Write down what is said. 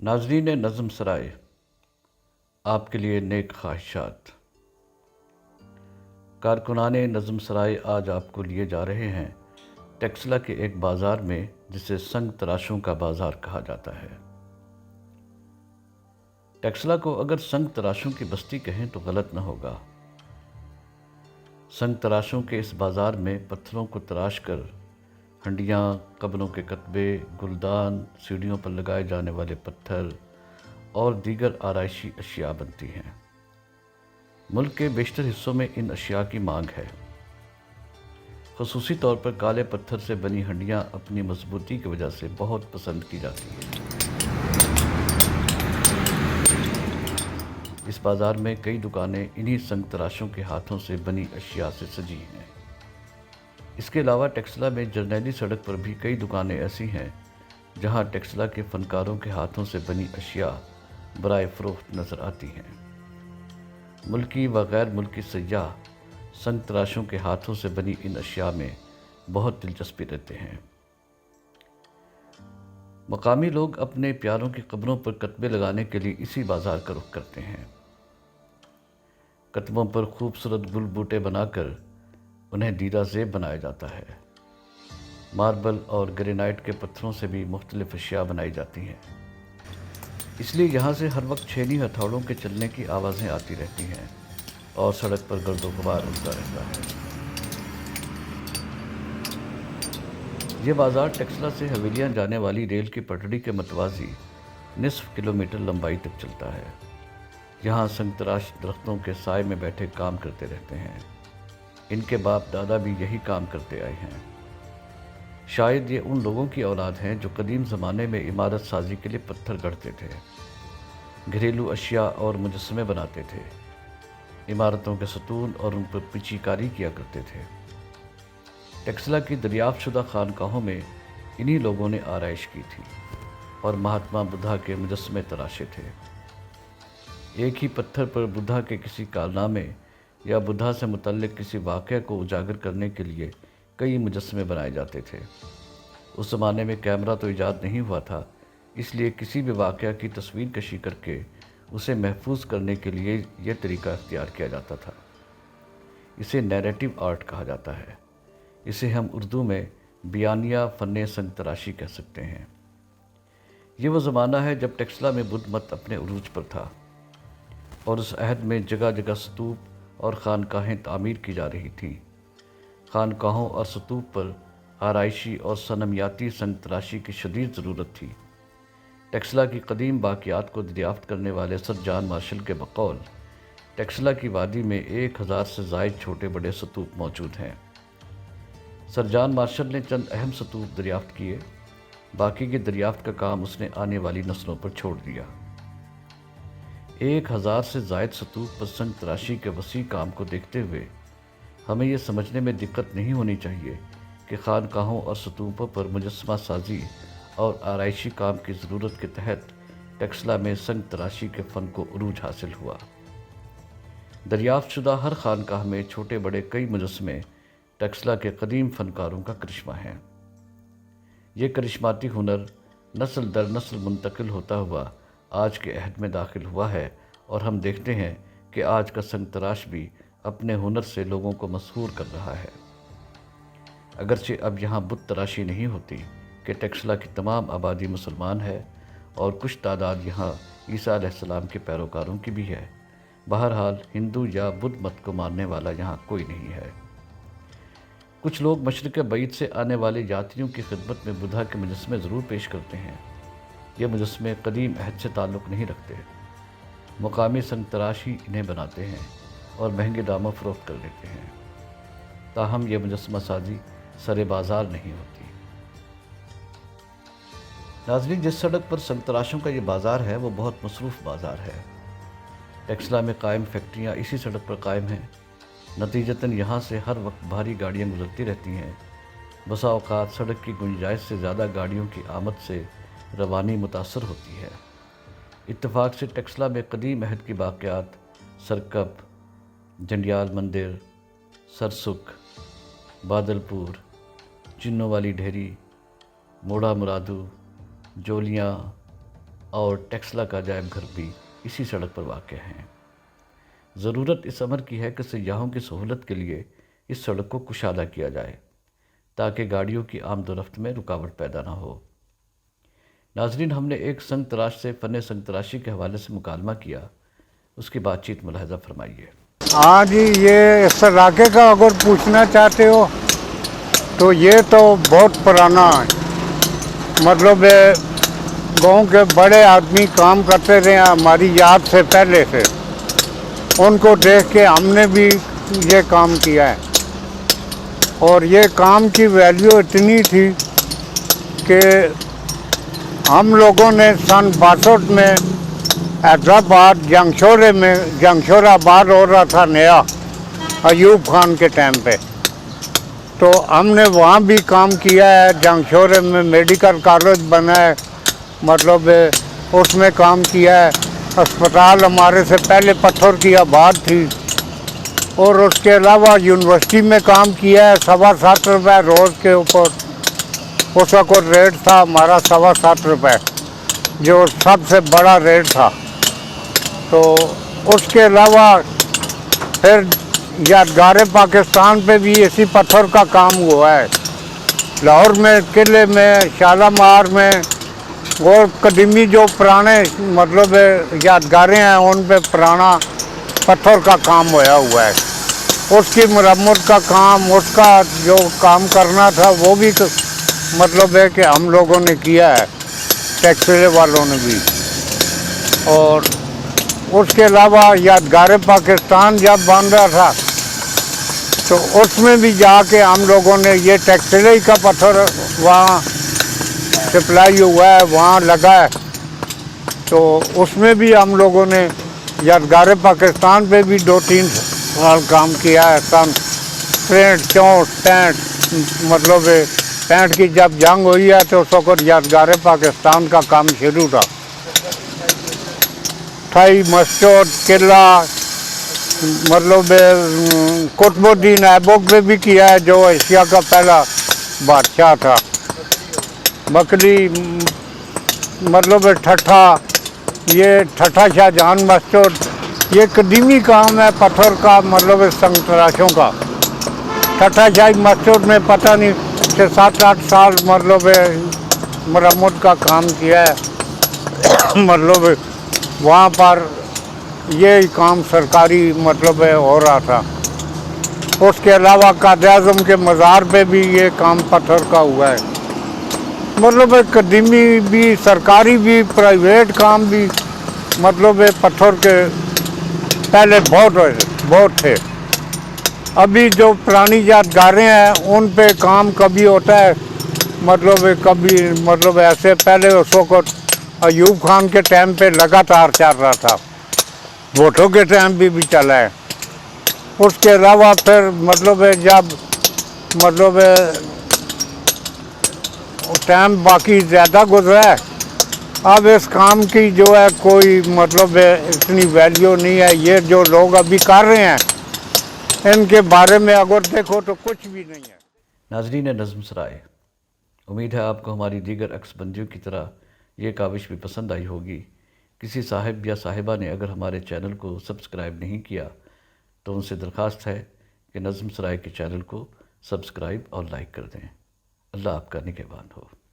ناظرین نظم سرائے، آپ کے لیے نیک خواہشات۔ کارکنان نظم سرائے آج آپ کو لیے جا رہے ہیں ٹیکسلا کے ایک بازار میں جسے سنگ تراشوں کا بازار کہا جاتا ہے۔ ٹیکسلا کو اگر سنگ تراشوں کی بستی کہیں تو غلط نہ ہوگا۔ سنگ تراشوں کے اس بازار میں پتھروں کو تراش کر ہنڈیاں، قبروں کے کتبے، گلدان، سیڑھیوں پر لگائے جانے والے پتھر اور دیگر آرائشی اشیاء بنتی ہیں۔ ملک کے بیشتر حصوں میں ان اشیاء کی مانگ ہے۔ خصوصی طور پر کالے پتھر سے بنی ہنڈیاں اپنی مضبوطی کی وجہ سے بہت پسند کی جاتی ہیں۔ اس بازار میں کئی دکانیں انہی سنگ تراشوں کے ہاتھوں سے بنی اشیاء سے سجی ہیں۔ اس کے علاوہ ٹیکسلا میں جرنیلی سڑک پر بھی کئی دکانیں ایسی ہیں جہاں ٹیکسلا کے فنکاروں کے ہاتھوں سے بنی اشیاء برائے فروخت نظر آتی ہیں۔ ملکی و غیر ملکی سیاح سنگ تراشوں کے ہاتھوں سے بنی ان اشیاء میں بہت دلچسپی لیتے ہیں۔ مقامی لوگ اپنے پیاروں کی قبروں پر کتبے لگانے کے لیے اسی بازار کا رخ کرتے ہیں۔ کتبوں پر خوبصورت گل بوٹے بنا کر انہیں دیدہ زیب بنایا جاتا ہے۔ ماربل اور گرینائٹ کے پتھروں سے بھی مختلف اشیاء بنائی جاتی ہیں۔ اس لیے یہاں سے ہر وقت چھینی ہتھوڑوں کے چلنے کی آوازیں آتی رہتی ہیں اور سڑک پر گرد و غبار اڑتا رہتا ہے۔ یہ بازار ٹیکسلا سے حویلیاں جانے والی ریل کی پٹڑی کے متوازی نصف کلومیٹر لمبائی تک چلتا ہے۔ یہاں سنگ تراش درختوں کے سائے میں بیٹھے کام کرتے رہتے ہیں۔ ان کے باپ دادا بھی یہی کام کرتے آئے ہیں۔ شاید یہ ان لوگوں کی اولاد ہیں جو قدیم زمانے میں عمارت سازی کے لیے پتھر گڑھتے تھے، گھریلو اشیاء اور مجسمے بناتے تھے، عمارتوں کے ستون اور ان پر پچی کاری کیا کرتے تھے۔ ٹیکسلا کی دریافت شدہ خانقاہوں میں انہی لوگوں نے آرائش کی تھی اور مہاتما بدھا کے مجسمے تراشے تھے۔ ایک ہی پتھر پر بدھا کے کسی کارنامے یا بدھا سے متعلق کسی واقعہ کو اجاگر کرنے کے لیے کئی مجسمے بنائے جاتے تھے۔ اس زمانے میں کیمرہ تو ایجاد نہیں ہوا تھا، اس لیے کسی بھی واقعہ کی تصویر کشی کر کے اسے محفوظ کرنے کے لیے یہ طریقہ اختیار کیا جاتا تھا۔ اسے نیریٹو آرٹ کہا جاتا ہے۔ اسے ہم اردو میں بیانیہ فن سنگ تراشی کہہ سکتے ہیں۔ یہ وہ زمانہ ہے جب ٹیکسلا میں بدھ مت اپنے عروج پر تھا اور اس عہد میں جگہ جگہ ستوپ اور خانقاہیں تعمیر کی جا رہی تھیں۔ خانقاہوں اور ستوپ پر آرائشی اور صنمیاتی سنگ تراشی کی شدید ضرورت تھی۔ ٹیکسلا کی قدیم باقیات کو دریافت کرنے والے سر جان مارشل کے بقول ٹیکسلا کی وادی میں 1000 سے زائد چھوٹے بڑے ستوپ موجود ہیں۔ سر جان مارشل نے چند اہم ستوپ دریافت کیے، باقی کی دریافت کا کام اس نے آنے والی نسلوں پر چھوڑ دیا۔ 1000 سے زائد ستوپ پر سنگ تراشی کے وسیع کام کو دیکھتے ہوئے ہمیں یہ سمجھنے میں دقت نہیں ہونی چاہیے کہ خانقاہوں اور ستوپوں پر مجسمہ سازی اور آرائشی کام کی ضرورت کے تحت ٹیکسلا میں سنگ تراشی کے فن کو عروج حاصل ہوا۔ دریافت شدہ ہر خانقاہ میں چھوٹے بڑے کئی مجسمے ٹیکسلا کے قدیم فنکاروں کا کرشمہ ہیں۔ یہ کرشماتی ہنر نسل در نسل منتقل ہوتا ہوا آج کے عہد میں داخل ہوا ہے اور ہم دیکھتے ہیں کہ آج کا سنگ تراش بھی اپنے ہنر سے لوگوں کو مسحور کر رہا ہے۔ اگرچہ اب یہاں بت تراشی نہیں ہوتی کہ ٹیکسلا کی تمام آبادی مسلمان ہے اور کچھ تعداد یہاں عیسیٰ علیہ السلام کے پیروکاروں کی بھی ہے۔ بہرحال ہندو یا بدھ مت کو ماننے والا یہاں کوئی نہیں ہے۔ کچھ لوگ مشرق بعید سے آنے والے یاتریوں کی خدمت میں بدھا کے مجسمے ضرور پیش کرتے ہیں۔ یہ مجسمے قدیم عہد سے تعلق نہیں رکھتے۔ مقامی سنگ تراش ہی انہیں بناتے ہیں اور مہنگے داموں فروخت کر لیتے ہیں۔ تاہم یہ مجسمہ سازی سر بازار نہیں ہوتی۔ ناظرین، جس سڑک پر سنگ تراشوں کا یہ بازار ہے وہ بہت مصروف بازار ہے۔ ٹیکسلا میں قائم فیکٹریاں اسی سڑک پر قائم ہیں، نتیجتاً یہاں سے ہر وقت بھاری گاڑیاں گزرتی رہتی ہیں۔ بسا اوقات سڑک کی گنجائش سے زیادہ گاڑیوں کی آمد سے روانی متاثر ہوتی ہے۔ اتفاق سے ٹیکسلا میں قدیم عہد کی باقیات سرکپ، جنڈیال مندر، سرسک، بادل پور، چنوں والی ڈھیری، موڑا مرادو، جولیاں، اور ٹیکسلا کا عجائب گھر بھی اسی سڑک پر واقع ہیں۔ ضرورت اس امر کی ہے کہ سیاحوں کی سہولت کے لیے اس سڑک کو کشادہ کیا جائے تاکہ گاڑیوں کی آمد و رفت میں رکاوٹ پیدا نہ ہو۔ ناظرین، ہم نے ایک سنگ تراش سے فن سنگ تراشی کے حوالے سے مکالمہ کیا، اس کی بات چیت ملاحظہ فرمائیے۔ ہاں جی، یہ اس علاقے کا اگر پوچھنا چاہتے ہو تو یہ تو بہت پرانا ہے، مطلب گاؤں کے بڑے آدمی کام کرتے رہے ہیں ہماری یاد سے پہلے سے، ان کو دیکھ کے ہم نے بھی یہ کام کیا ہے، اور یہ کام کی ویلیو اتنی تھی کہ ہم لوگوں نے سن 62 میں حیدرآباد جنگشور آباد ہو رہا تھا نیا ایوب خان کے ٹائم پہ، تو ہم نے وہاں بھی کام کیا ہے۔ جنگشور میں میڈیکل کالج بنا ہے، مطلب اس میں کام کیا ہے۔ اسپتال ہمارے سے پہلے پتھر کی آباد تھی، اور اس کے علاوہ یونیورسٹی میں کام کیا ہے 7.25 روپے روز کے اوپر۔ اس وقت ریٹ تھا ہمارا 7.25 روپے، جو سب سے بڑا ریٹ تھا۔ تو اس کے علاوہ پھر یادگار پاکستان پہ بھی اسی پتھر کا کام ہوا ہے، لاہور میں قلعے میں، شالامار میں، اور قدیمی جو پرانے مطلب یادگاریں ہیں ان پہ پرانا پتھر کا کام ہوا ہے۔ اس کی مرمت کا کام، اس کا جو کام کرنا تھا وہ بھی مطلب ہے کہ ہم لوگوں نے کیا ہے، ٹیکسلے والوں نے بھی۔ اور اس کے علاوہ یادگار پاکستان جب بن رہا تھا تو اس میں بھی جا کے ہم لوگوں نے یہ ٹیکسلے کا پتھر وہاں سپلائی ہوا ہے، وہاں لگا ہے، تو اس میں بھی ہم لوگوں نے یادگار پاکستان پہ بھی 2-3 سال کام کیا ہے۔ سن 63 64 مطلب 65 کی جب جنگ ہوئی ہے تو اس وقت یادگار پاکستان کا کام شروع تھا۔ تھائی مسجد، قلعہ، مطلب قطب الدین ایبک میں بھی کیا ہے جو ایشیا کا پہلا بادشاہ تھا۔ مکلی مطلب ٹھٹھا، یہ ٹھٹھا شاہ جہان مسجد، یہ قدیمی کام ہے پتھر کا، مطلب سنگ تراشوں کا۔ ٹھٹھا شاہی مسجد میں پتہ نہیں 7-8 سال مطلب مرمت کا کام کیا ہے، مطلب وہاں پر یہ کام سرکاری مطلب ہو رہا تھا۔ اس کے علاوہ قائد اعظم کے مزار پہ بھی یہ کام پتھر کا ہوا ہے، مطلب قدیمی بھی، سرکاری بھی، پرائیویٹ کام بھی، مطلب پتھر کے پہلے بہت تھے۔ ابھی جو پرانی یادگاریں ہیں ان پہ کام کبھی ہوتا ہے، مطلب کبھی مطلب ایسے پہلے اس وقت ایوب خان کے ٹائم پہ لگاتار چل رہا تھا، بھٹو کے ٹائم بھی چلا ہے۔ اس کے علاوہ پھر مطلب جب مطلب ٹائم باقی زیادہ گزرا ہے، اب اس کام کی جو ہے کوئی مطلب اتنی ویلیو نہیں ہے۔ یہ جو لوگ ابھی کر رہے ہیں ان کے بارے میں اگر دیکھو تو کچھ بھی نہیں ہے۔ ناظرین نظم سرائے، امید ہے آپ کو ہماری دیگر عکس بندیوں کی طرح یہ کاوش بھی پسند آئی ہوگی۔ کسی صاحب یا صاحبہ نے اگر ہمارے چینل کو سبسکرائب نہیں کیا تو ان سے درخواست ہے کہ نظم سرائے کے چینل کو سبسکرائب اور لائک کر دیں۔ اللہ آپ کا نگہبان ہو۔